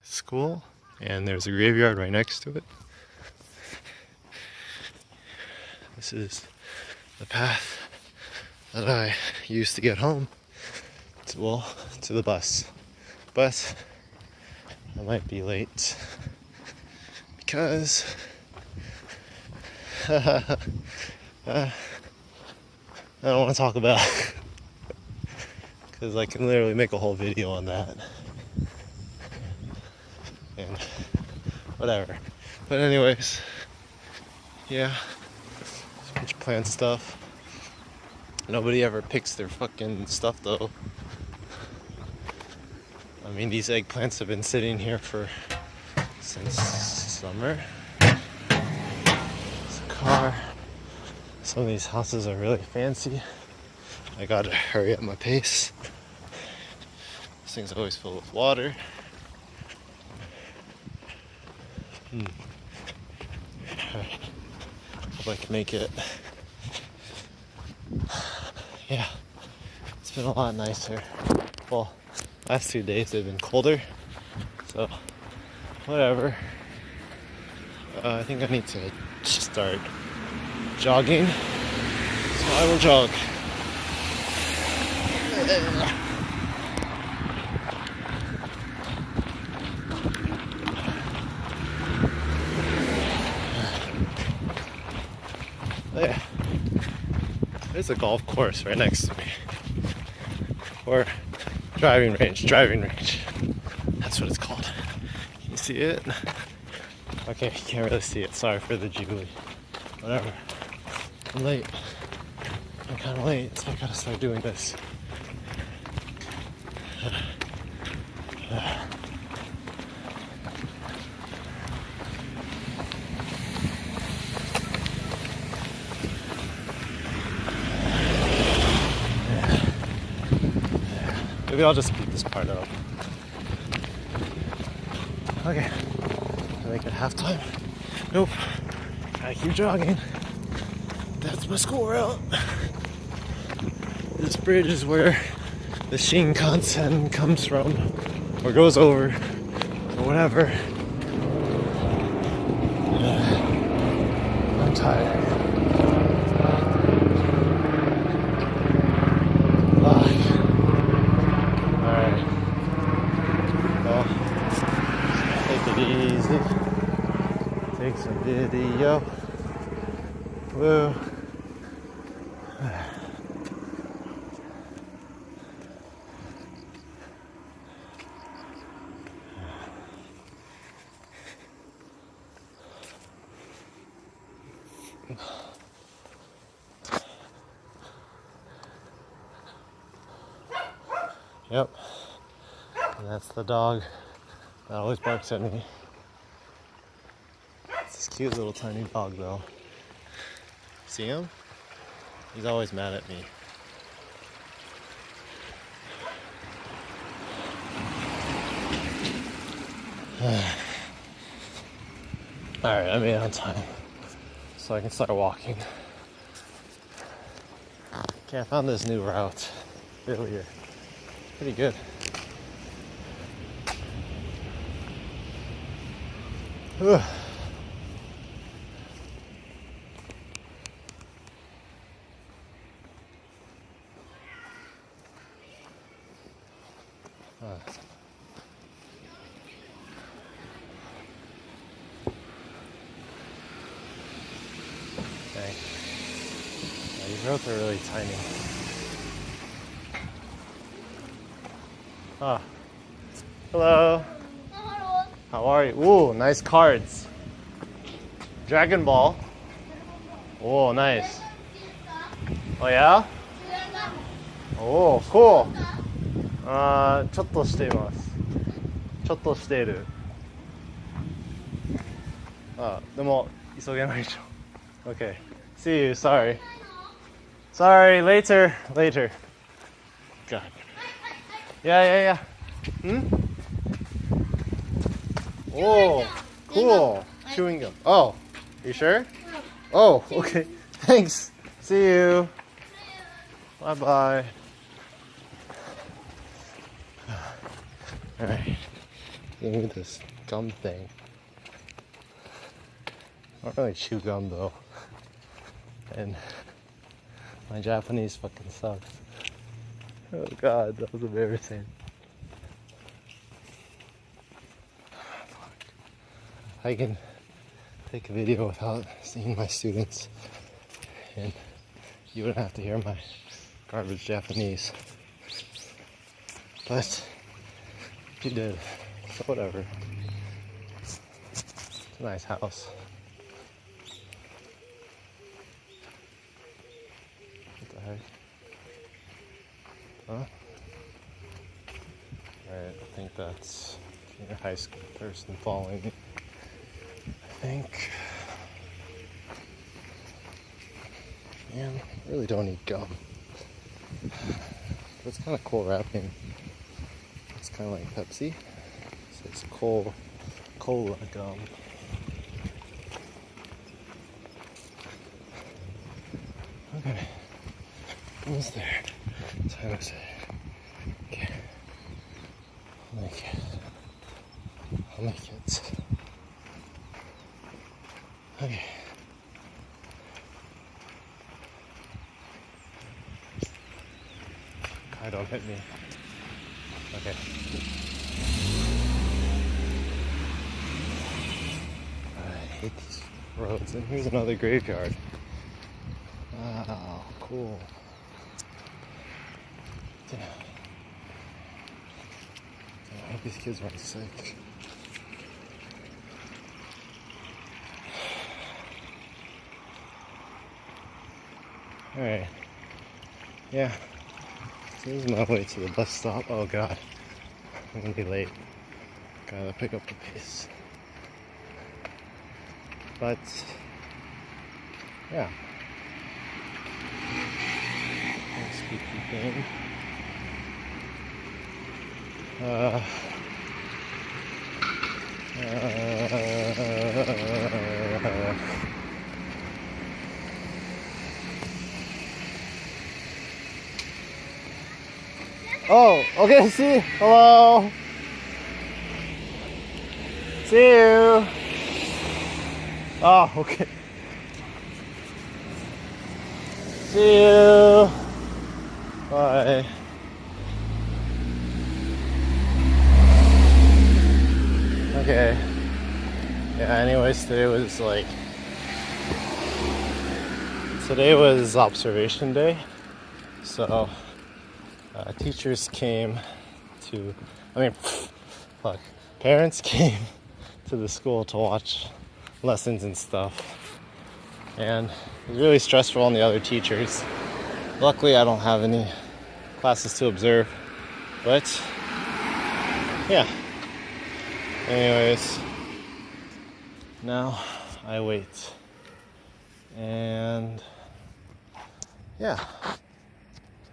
school, and there's a graveyard right next to it. This is the path that I used to get home to the bus. But I might be late because I don't want to talk about it because I can literally make a whole video on that and whatever. But anyways, yeah, there's a bunch of plant stuff. Nobody ever picks their fucking stuff though. I mean, these eggplants have been sitting here since summer. There's a car. Some of these houses are really fancy. I gotta hurry up my pace. This thing's always filled with water. Hope I can make it. Yeah, it's been a lot nicer. Well, last 2 days they've been colder, so whatever. I think I need to start jogging, so I will jog. Yeah. There's a golf course right next to me. Or driving range. That's what it's called. Can you see it? Okay, you can't really see it. Sorry for the jiggly. Whatever. I'm late. I'm kinda late, so I gotta start doing this. Maybe I'll just speed this part up. Okay. I make it halftime. Nope. Gotta keep jogging. That's my school route. This bridge is where the Shinkansen comes from, or goes over, or whatever. I'm tired. Alright. Well, take it easy. Take some video. Woo. Yep. And that's the dog that always barks at me. It's this cute little tiny dog though. See him? He's always mad at me. Alright, I made it on time. So I can start walking. Okay, I found this new route earlier. Pretty good. Ugh. Okay. Yeah, these roads are really tiny. Ah. Hello. Hello. How are you? Ooh, nice cards. Dragon Ball. Oh, nice. Oh, yeah? Oh, cool. ちょっとしています。ちょっとしている。でも急げないでしょ。Okay. See you. Sorry. Sorry. Later. God. Yeah. Oh, cool. Chewing gum. Oh, you sure? Oh, okay. Thanks. See you. Bye. Alright. Gave me this gum thing. I don't really chew gum though. And my Japanese fucking sucks. Oh god, that was embarrassing. I can take a video without seeing my students, and you wouldn't have to hear my garbage Japanese. But you did, so whatever. It's a nice house. What the heck? Huh? Alright, I think that's a high school person following me. I think. Man, I really don't eat gum. But it's kind of cool wrapping. It's kind of like Pepsi. So it's cola gum. Okay. Almost there. Time is it? Okay. I'll make it. I'll make it. Okay. God, don't hit me. Okay. I hate these roads. And here's another graveyard. Wow, cool. Damn. I hope these kids aren't sick. Alright. Yeah. So this is my way to the bus stop. Oh god. I'm gonna be late. Gotta pick up the pace. But yeah. Nice spooky thing. Oh, okay, see? Hello. See you. Oh, okay. See you. Bye. Okay. Yeah, anyways, today was observation day. So, teachers came to, parents came to the school to watch lessons and stuff. And it was really stressful on the other teachers. Luckily, I don't have any classes to observe. But, yeah. Anyways, now I wait. And, yeah.